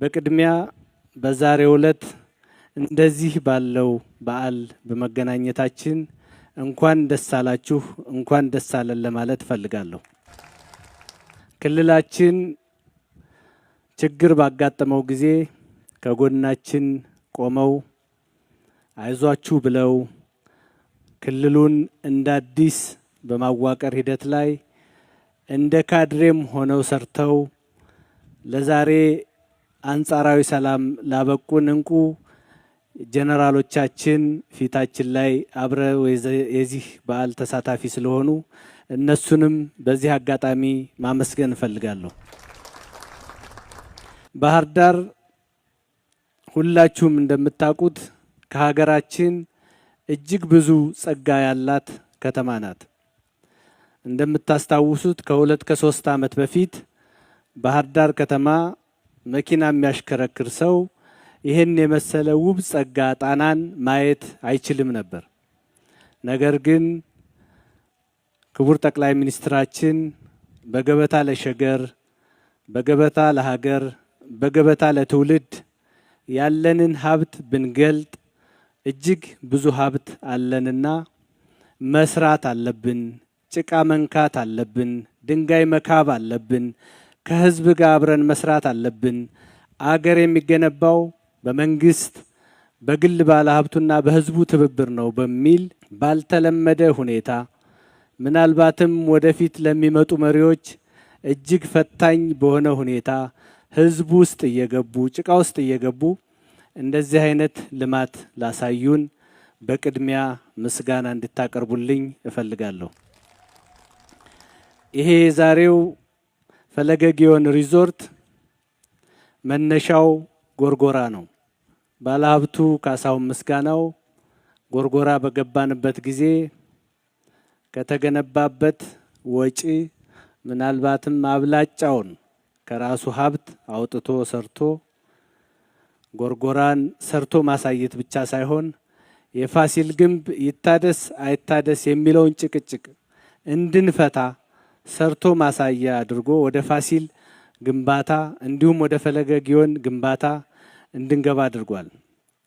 በቅድሚያ በዛሬው ዕለት እንደዚህ ባለው በዓል በመገናኘታችን እንኳን ደስ አላችሁ እንኳን ደስ አለን ለማለት ፈልጋለሁ። ክልላችን ችግር ባጋጠመው ጊዜ ከጎናችን ቆመው አይዟችሁ ብለው ክልሉን እንደ አዲስ በማዋቀር ሂደት ላይ እንደ ካድሬም ሆነው ሰርተው ለዛሬ አንጻራዊ ሰላም ላበቁን እንቁ ጀነራሎቻችን ፊታችን ላይ አብረው የዚህ በዓል ተሳታፊ ስለሆኑ እነሱንም በዚህ አጋጣሚ ማመስገን እፈልጋለሁ። ባህር ዳር ሁላችሁም እንደምታውቁት ከሀገራችን እጅግ ብዙ ጸጋ ያላት ከተማ ናት። እንደምታስታውሱት ከ2-3 ዓመት በፊት ባህር ዳር ከተማ መኪና የሚያሽከረክር ሰው ይህን የመሰለ ውብ ጸጋ ጣናን ማየት አይችልም ነበር። ነገር ግን ክቡር ጠቅላይ ሚኒስትራችን በገበታ ለሸገር፣ በገበታ ለሀገር፣ በገበታ ለትውልድ ያለንን ሀብት ብንገልጥ እጅግ ብዙ ሀብት አለንና መስራት አለብን፣ ጭቃ መንካት አለብን፣ ድንጋይ መካብ አለብን፣ ከህዝብ ጋር አብረን መስራት አለብን። አገር የሚገነባው በመንግስት በግል ባለሀብቱና በህዝቡ ትብብር ነው በሚል ባልተለመደ ሁኔታ ምናልባትም ወደፊት ለሚመጡ መሪዎች እጅግ ፈታኝ በሆነ ሁኔታ ህዝቡ ውስጥ እየገቡ ጭቃ ውስጥ እየገቡ እንደዚህ አይነት ልማት ላሳዩን በቅድሚያ ምስጋና እንድታቀርቡልኝ እፈልጋለሁ። ይሄ የዛሬው ፈለገ ጊዮን ሪዞርት መነሻው ጎርጎራ ነው። ባለሀብቱ ካሳሁን ምስጋናው ጎርጎራ በገባንበት ጊዜ ከተገነባበት ወጪ ምናልባትም አብላጫውን ከራሱ ሀብት አውጥቶ ሰርቶ ጎርጎራን ሰርቶ ማሳየት ብቻ ሳይሆን የፋሲል ግንብ ይታደስ አይታደስ የሚለውን ጭቅጭቅ እንድንፈታ ሰርቶ ማሳያ አድርጎ ወደ ፋሲል ግንባታ እንዲሁም ወደ ፈለገ ጊዮን ግንባታ እንድንገባ አድርጓል።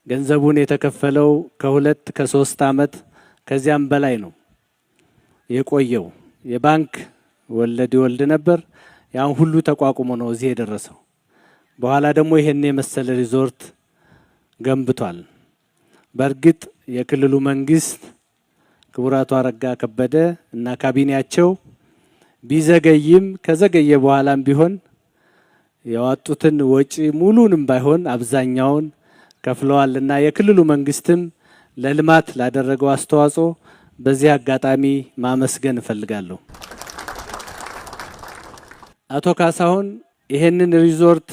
ገንዘቡን የተከፈለው ከ2-3 ዓመት ከዚያም በላይ ነው የቆየው። የባንክ ወለድ ይወልድ ነበር። ያን ሁሉ ተቋቁሞ ነው እዚህ የደረሰው። በኋላ ደግሞ ይሄን የመሰለ ሪዞርት ገንብቷል። በእርግጥ የክልሉ መንግስት ክቡር አቶ አረጋ ከበደ እና ካቢኔያቸው ቢዘገይም ከዘገየ በኋላም ቢሆን ያወጡትን ወጪ ሙሉንም ባይሆን አብዛኛውን ከፍለዋልና የክልሉ መንግስትም ለልማት ላደረገው አስተዋጽኦ በዚህ አጋጣሚ ማመስገን እፈልጋለሁ። አቶ ካሳሁን ይሄንን ሪዞርት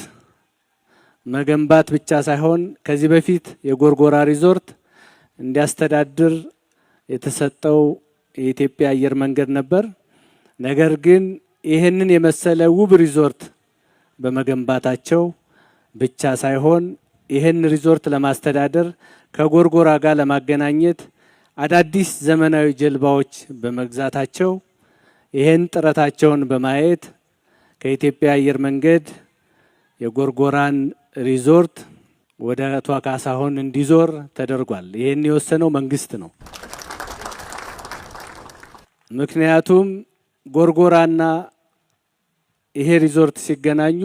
መገንባት ብቻ ሳይሆን ከዚህ በፊት የጎርጎራ ሪዞርት እንዲያስተዳድር የተሰጠው የኢትዮጵያ አየር መንገድ ነበር። ነገር ግን ይሄንን የመሰለ ውብ ሪዞርት በመገንባታቸው ብቻ ሳይሆን ይሄን ሪዞርት ለማስተዳደር ከጎርጎራ ጋር ለማገናኘት አዳዲስ ዘመናዊ ጀልባዎች በመግዛታቸው ይሄን ጥረታቸውን በማየት ከኢትዮጵያ አየር መንገድ የጎርጎራን ሪዞርት ወደ አቶ ካሳሁን እንዲዞር ተደርጓል። ይሄን የወሰነው መንግስት ነው። ምክንያቱም ጎርጎራና ይሄ ሪዞርት ሲገናኙ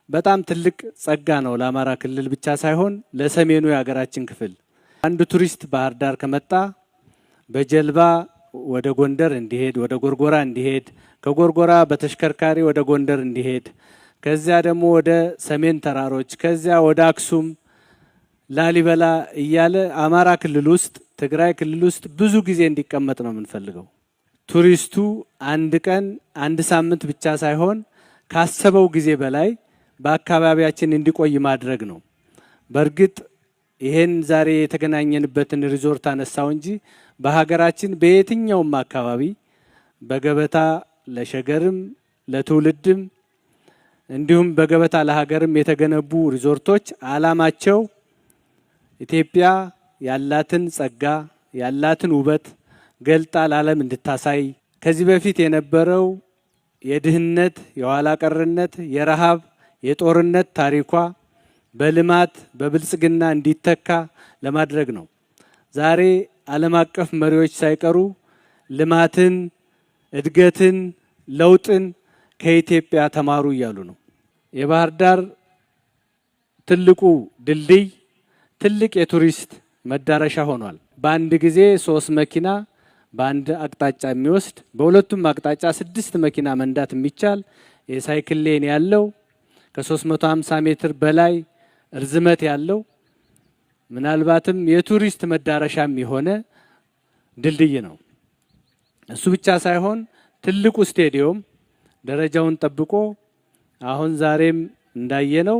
በጣም ትልቅ ጸጋ ነው ለአማራ ክልል ብቻ ሳይሆን ለሰሜኑ የሀገራችን ክፍል። አንድ ቱሪስት ባህር ዳር ከመጣ በጀልባ ወደ ጎንደር እንዲሄድ፣ ወደ ጎርጎራ እንዲሄድ፣ ከጎርጎራ በተሽከርካሪ ወደ ጎንደር እንዲሄድ፣ ከዚያ ደግሞ ወደ ሰሜን ተራሮች፣ ከዚያ ወደ አክሱም፣ ላሊበላ እያለ አማራ ክልል ውስጥ ትግራይ ክልል ውስጥ ብዙ ጊዜ እንዲቀመጥ ነው የምንፈልገው። ቱሪስቱ አንድ ቀን አንድ ሳምንት ብቻ ሳይሆን ካሰበው ጊዜ በላይ በአካባቢያችን እንዲቆይ ማድረግ ነው። በእርግጥ ይሄን ዛሬ የተገናኘንበትን ሪዞርት አነሳው እንጂ በሀገራችን በየትኛውም አካባቢ በገበታ ለሸገርም ለትውልድም እንዲሁም በገበታ ለሀገርም የተገነቡ ሪዞርቶች ዓላማቸው ኢትዮጵያ ያላትን ጸጋ ያላትን ውበት ገልጣ ለዓለም እንድታሳይ ከዚህ በፊት የነበረው የድህነት የኋላ ቀርነት የረሃብ የጦርነት ታሪኳ በልማት በብልጽግና እንዲተካ ለማድረግ ነው። ዛሬ ዓለም አቀፍ መሪዎች ሳይቀሩ ልማትን፣ እድገትን፣ ለውጥን ከኢትዮጵያ ተማሩ እያሉ ነው። የባህር ዳር ትልቁ ድልድይ ትልቅ የቱሪስት መዳረሻ ሆኗል። በአንድ ጊዜ 3 መኪና በአንድ አቅጣጫ የሚወስድ በሁለቱም አቅጣጫ 6 መኪና መንዳት የሚቻል የሳይክል ሌን ያለው ከ350 ሜትር በላይ እርዝመት ያለው ምናልባትም የቱሪስት መዳረሻም የሆነ ድልድይ ነው። እሱ ብቻ ሳይሆን ትልቁ ስቴዲየም ደረጃውን ጠብቆ አሁን ዛሬም እንዳየነው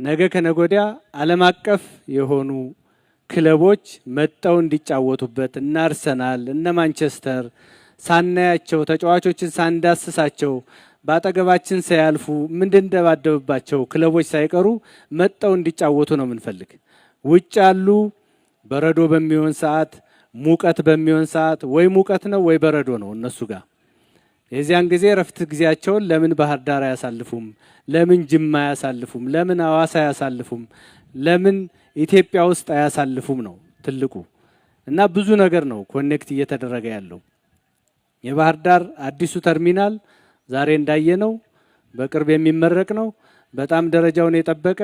ነገ ከነጎዲያ ዓለም አቀፍ የሆኑ ክለቦች መጠው እንዲጫወቱበት እነ አርሰናል እነ ማንቸስተር ሳናያቸው ተጫዋቾችን ሳንዳስሳቸው ባጠገባችን ሳያልፉ ምንድንደባደብባቸው ክለቦች ሳይቀሩ መጠው እንዲጫወቱ ነው የምንፈልግ። ውጭ ያሉ በረዶ በሚሆን ሰዓት ሙቀት በሚሆን ሰዓት ወይ ሙቀት ነው ወይ በረዶ ነው እነሱ ጋር። የዚያን ጊዜ ረፍት ጊዜያቸውን ለምን ባህር ዳር አያሳልፉም? ለምን ጅማ አያሳልፉም? ለምን ሐዋሳ አያሳልፉም? ለምን ኢትዮጵያ ውስጥ አያሳልፉም ነው ትልቁ እና ብዙ ነገር ነው ኮኔክት እየተደረገ ያለው። የባህር ዳር አዲሱ ተርሚናል ዛሬ እንዳየነው በቅርብ የሚመረቅ ነው። በጣም ደረጃውን የጠበቀ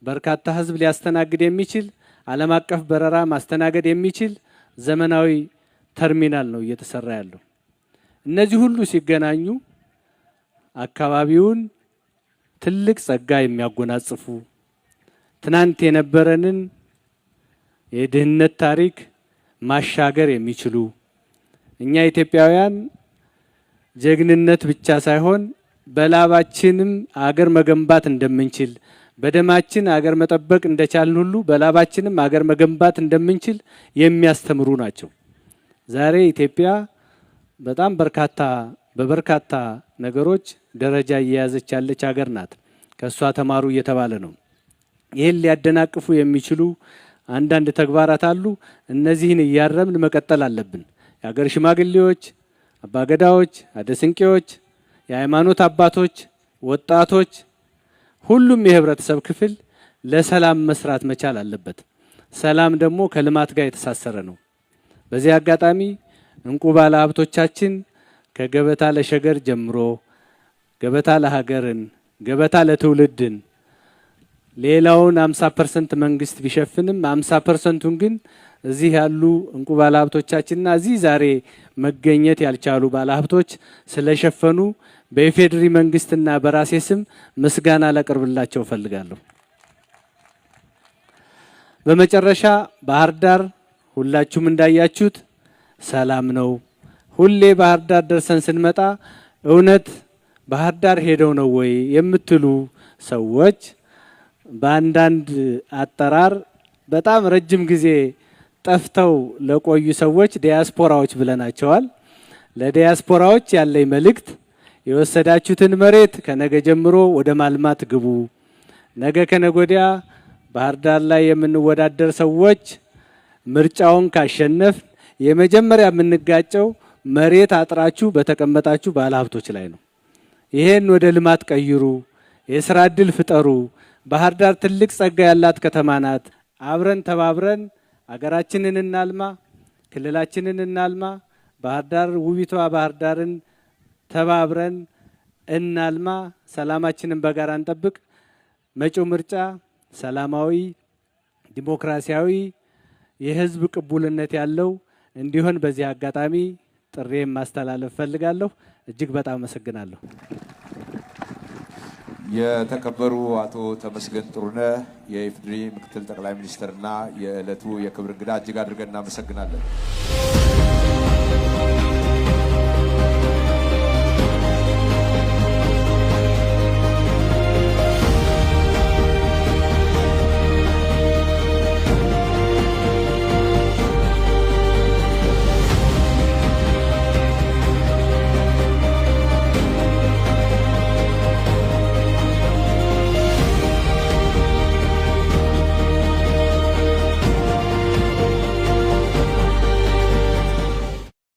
በርካታ ሕዝብ ሊያስተናግድ የሚችል ዓለም አቀፍ በረራ ማስተናገድ የሚችል ዘመናዊ ተርሚናል ነው እየተሰራ ያለው። እነዚህ ሁሉ ሲገናኙ አካባቢውን ትልቅ ጸጋ የሚያጎናጽፉ ትናንት የነበረንን የድህነት ታሪክ ማሻገር የሚችሉ እኛ ኢትዮጵያውያን ጀግንነት ብቻ ሳይሆን በላባችንም አገር መገንባት እንደምንችል በደማችን አገር መጠበቅ እንደቻልን ሁሉ በላባችንም አገር መገንባት እንደምንችል የሚያስተምሩ ናቸው። ዛሬ ኢትዮጵያ በጣም በበርካታ ነገሮች ደረጃ እየያዘች ያለች ሀገር ናት። ከሷ ተማሩ እየተባለ ነው። ይህን ሊያደናቅፉ የሚችሉ አንዳንድ ተግባራት አሉ። እነዚህን እያረምን መቀጠል አለብን። የሀገር ሽማግሌዎች፣ አባገዳዎች፣ አደስንቄዎች፣ የሃይማኖት አባቶች፣ ወጣቶች፣ ሁሉም የህብረተሰብ ክፍል ለሰላም መስራት መቻል አለበት። ሰላም ደግሞ ከልማት ጋር የተሳሰረ ነው። በዚህ አጋጣሚ እንቁ ባለ ሀብቶቻችን ከገበታ ለሸገር ጀምሮ ገበታ ለሀገርን ገበታ ለትውልድን ሌላውን 50% መንግስት ቢሸፍንም 50%ን ግን እዚህ ያሉ እንቁ ባለ ሀብቶቻችንና እዚህ ዛሬ መገኘት ያልቻሉ ባለ ሀብቶች ስለሸፈኑ በኢፌድሪ መንግስትና በራሴ ስም ምስጋና ላቀርብላቸው ፈልጋለሁ። በመጨረሻ ባህር ዳር ሁላችሁም እንዳያችሁት ሰላም ነው። ሁሌ ባህር ዳር ደርሰን ስንመጣ እውነት ባህር ዳር ሄደው ነው ወይ የምትሉ ሰዎች በአንዳንድ አጠራር በጣም ረጅም ጊዜ ጠፍተው ለቆዩ ሰዎች ዲያስፖራዎች ብለናቸዋል። ለዲያስፖራዎች ያለኝ መልእክት የወሰዳችሁትን መሬት ከነገ ጀምሮ ወደ ማልማት ግቡ። ነገ ከነጎዲያ ባህር ዳር ላይ የምንወዳደር ሰዎች ምርጫውን ካሸነፍ የመጀመሪያ የምንጋጨው መሬት አጥራችሁ በተቀመጣችሁ ባለሀብቶች ላይ ነው። ይሄን ወደ ልማት ቀይሩ፣ የስራ እድል ፍጠሩ። ባህር ዳር ትልቅ ጸጋ ያላት ከተማ ናት። አብረን ተባብረን አገራችንን እናልማ፣ ክልላችንን እናልማ። ባህር ዳር ውቢቷ ባህር ዳርን ተባብረን እናልማ። ሰላማችንን በጋራ እንጠብቅ። መጪው ምርጫ ሰላማዊ፣ ዲሞክራሲያዊ፣ የህዝብ ቅቡልነት ያለው እንዲሆን በዚህ አጋጣሚ ጥሬን ማስተላለፍ ፈልጋለሁ። እጅግ በጣም አመሰግናለሁ። የተከበሩ አቶ ተመስገን ጥሩነህ የኢፌዴሪ ምክትል ጠቅላይ ሚኒስትርና የዕለቱ የክብር እንግዳ እጅግ አድርገን እናመሰግናለን።